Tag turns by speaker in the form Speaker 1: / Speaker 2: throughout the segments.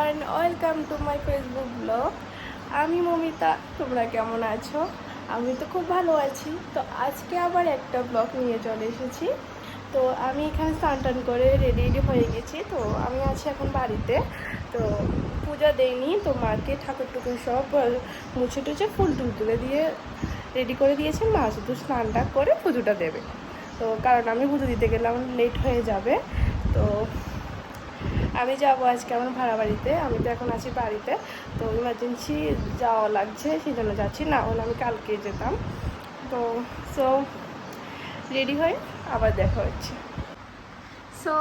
Speaker 1: Everyone, welcome to my Facebook blog. আমি মমিতা, তোমরা কেমন আছো? আমি তো খুব ভালো আছি। তো আজকে আবার একটা ব্লগ নিয়ে চলে এসেছি। তো আমি এখানে স্নান টান করে রেডি হয়ে গেছি। তো আমি আছি এখন বাড়িতে। তো পূজা দেইনি, তো মাকে ঠাকুর টুকুর সব মুছে টুছে ফুল টুল তুলে দিয়ে রেডি করে দিয়েছে। মা শুধু স্নানটা করে পুজোটা দেবে। তো কারণ আমি পুজো দিতে গেলে আমার লেট হয়ে যাবে। তো আমি যাবো আজকে আমার ভাড়া বাড়িতে। আমি তো এখন আছি বাড়িতে, তো ইমার্জেন্সি যাওয়া লাগছে, সেই জন্য যাচ্ছি, না হলে আমি কালকে যেতাম। তো রেডি হয়ে আবার দেখা হচ্ছে। সো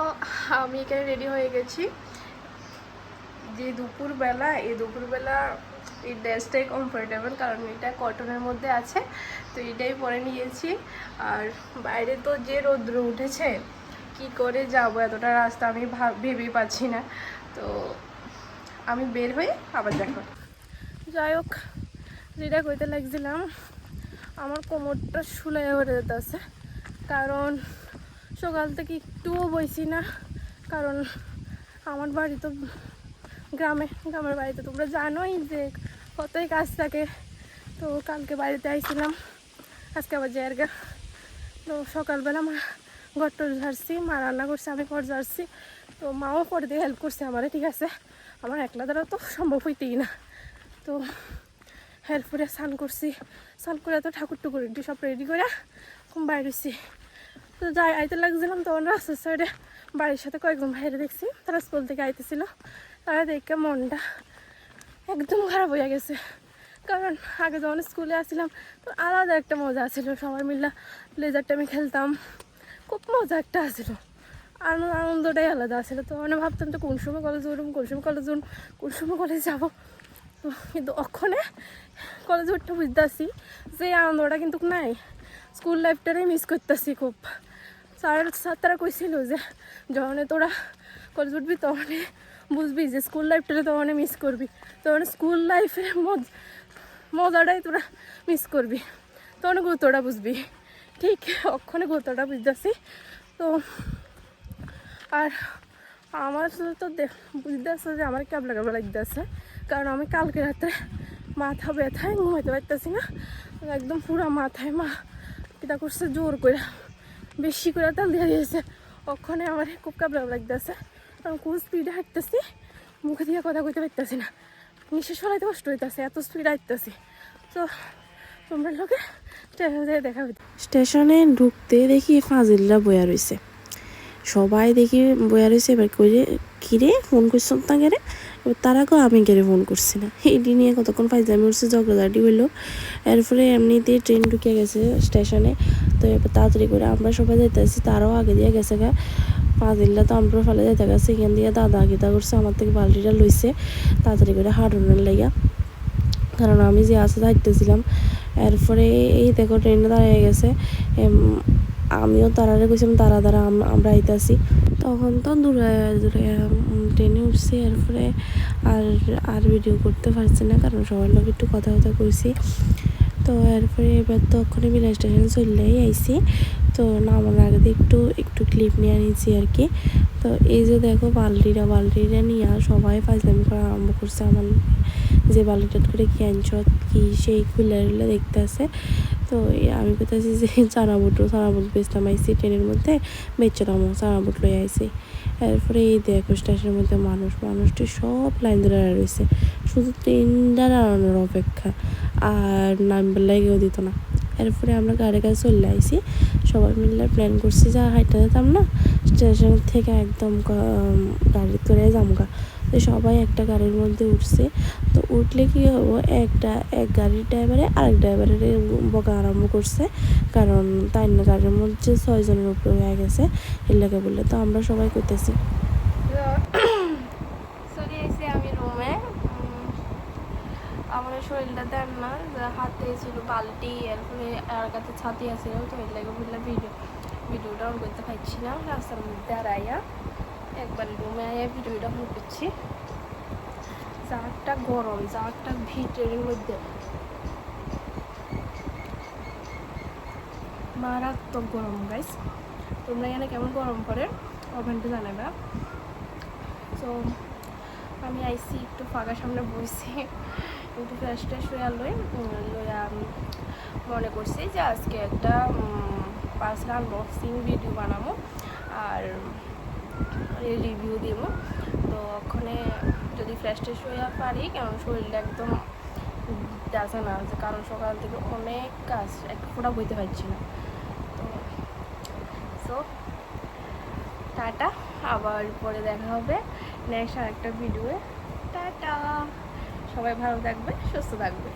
Speaker 1: আমি এখানে রেডি হয়ে গেছি। যে দুপুরবেলা, এই দুপুরবেলা এই ড্রেসটাই কমফোর্টেবল, কারণ এটা কটনের মধ্যে আছে, তো এটাই পরে নিয়েছি। আর বাইরে তো যে রৌদ্র উঠেছে, কি করে যাবো এতটা রাস্তা আমি ভেবেই পাচ্ছি না। তো আমি বের হয়ে আবার দেখো। যাই হোক, যেটা কইতে লাগছিলাম, আমার কোমরটা শুলাই হয়ে যেতেছে, কারণ সকাল থেকে একটুও বইছি না। কারণ আমার বাড়ি তো গ্রামের বাড়িতে তোমরা জানোই যে কতই কাজ থাকে। তো কালকে বাড়িতে আইছিলাম, আজকে আবার জায়গা। তো সকালবেলা মা ঘরটর ঝাড়ছি, মা রান্না করছে, আমি ঘর ঝাড়ছি। তো মাও করে দিয়ে হেল্প করছে আমারে, ঠিক আছে, আমার একলা দ্বারা তো সম্ভব হইতেই না। তো হেল্প করে স্নান করছি, স্নান করে তো ঠাকুর টুকুর একটু সব রেডি করে বাইরেছি। তো যাই আইতে লাগছিলাম, তখন রাস্তার সাইডে বাড়ির সাথে কয়েকজন বাইরে দেখছি, তারা স্কুল থেকে আইতেছিল। তারা দেখে মনটা একদম খারাপ হয়ে গেছে। কারণ আগে যখন স্কুলে আসছিলাম তো আলাদা একটা মজা ছিল, সবাই মিলে লেজারটা আমি খেলতাম, খুব মজা একটা আসছিল, আনন্দটাই আলাদা আসছিল। তো মানে ভাবতাম তো কোন সময় কলেজ উঠুম, কোন সময় কলেজ উঠুম, কোন সময় কলেজ যাবো। তো কিন্তু ওখানে কলেজ উঠতে বুঝতে আসি যে আনন্দটা কিন্তু নাই, স্কুল লাইফটারই মিস করতেছি খুব। তারা কইছিল যে যখন তোরা কলেজ উঠবি তখন বুঝবি যে স্কুল লাইফটারে তখন মিস করবি, তখন স্কুল লাইফের মজাটাই তোরা মিস করবি, তখন গুরুত্বটা বুঝবি। ঠিক ওখানে গুরুত্বটা বুঝতেছি। তো আর আমার তো বুঝতে আসছে যে আমার ক্যাবলা লাগতেছে, কারণ আমি কালকে রাত্রে মাথা ব্যথায় ঘুমাইতে পারতেছি না, একদম পুরো মাথায় মা কিতা করছে, জোর করে বেশি করে তেল দিয়ে দিয়েছে। ওখানে আমার খুব ক্যাবলা লাগতেছে, কারণ খুব স্পিডে হাঁটতেছি, মুখে দিয়ে কথা কইতে পারতেছি না, নিঃশ্বাস ফেলাইতে কষ্ট হইতেছে, এত স্পিড হাঁটতেছি। তো তোমরা লোকে স্টেশনে দেখা হইতে,
Speaker 2: স্টেশনে ঢুকতে দেখি ফাজিলরা বয়া রয়েছে, সবাই দেখি বয়া রয়েছে। এবার করে কিরে ফোন করছিলাম তা গেরে, এবার তারাকেও আমি গেরে ফোন করছি না, এটি নিয়ে কতক্ষণ ফাইজলামি উঠছে, ঝগড়াঝাটি হইলো। এরপরে এমনিতে ট্রেন ঢুকে গেছে স্টেশনে। তো এবার তাড়াতাড়ি করে আমরা সবাই যাইতেছি, তারাও আগে দিয়ে গেছে গা। ফাজিলরা তো আমরা ফেলে যাইতে গেছে, এখান দিয়ে দাদা গীতা করছে, আমার থেকে বাল্টিটা লইছে তাড়াতাড়ি করে হাঁটুনের লাইয়া, কারণ আমি যে আসে যাইতেছিলাম। এরপরে এই দেখো ট্রেনটা দাঁড়িয়ে গেছে, আমিও তারারে কইছিলাম তারা আমরা আইতাছি। তখন তো দূরে ট্রেনে উঠছি। এরপরে আর ভিডিও করতে পারছি না, কারণ সবার লোক একটু কথা কইছি। তো এরপরে এবার তো ওখানে বিনা স্টেশন চললেই আইছি। তো নামার আগে একটু ক্লিপ নিয়ে নিয়েছি আর কি। তো এই যে দেখো বাল্টিটা নিয়ে সবাই ফাজলামি করা আরম্ভ করছে, আমার যে বাল্টিটা করে কি আনছ কি সেই খুলে দেখতে আছে। তো আমি কোথাছি যে চানা বুট বেচতাম আইসি ট্রেনের মধ্যে, বেচলাম চানা বুট লই আইসি। এরপরে এই দেখো স্টেশনের মধ্যে মানুষটি সব লাইন ধরে রয়েছে, শুধু ট্রেনটা দাঁড়ানোর অপেক্ষা, আর নামবার লাগেও দিত না। এরপরে আমরা গাড়ি কাছে চলে আইসি, সবাই মিলে প্ল্যান করছি যা হাইটা যেতাম না, স্টেশন থেকে একদম গাড়ি করে যামগা। তো সবাই একটা গাড়ির মধ্যে উঠছে। তো উঠলে কি হবো, এক গাড়ির ড্রাইভারে আরেক ড্রাইভারের বকা আরম্ভ করছে, কারণ তাই না গাড়ির মধ্যে 6 জনের উপরে হয়ে গেছে এর লাগে বললে। তো আমরা সবাই করতেছি
Speaker 1: চলে এসে আমি রুমে। আমার শরীরটা দেন না, হাতে ছিল বালতি, এরপরে আর কাছে ছাতি আছে, তো এর লাগে বললাম ভিডিওটা অন করতে পারছি না। রাস্তার মধ্যে আর আইয়া একবার রুমে আইয়া ভিডিওটা অন করছি। জাগটা গরম, জাগটা ভিতরের মধ্যে মারাত্মক গরম গাইস। তোমরা এখানে কেমন গরম পড়ে কমেন্টে জানাবা। তো আমি আইসি একটু ফাঁকার সামনে বসছি, একটু ফ্রেশ ট্রেশ হয়ে লইয়া মনে করছি যে আজকে একটা পার্সোনাল আনবক্সিং ভিডিও বানাবো আর রিভিউ দিব। তো ওখানে যদি ফ্রেশ ট্রেশ হয়ে পারি, কারণ শরীরটা একদম যাচ্ছে না, কারণ সকাল থেকে অনেক কাজ, এক ফোঁটা বইতে পারছি না। তো সো টাটা, আবার পরে দেখা হবে নেক্সট আরেকটা ভিডিওয়ে। টাটা, সবাই ভালো থাকবে, সুস্থ থাকবে।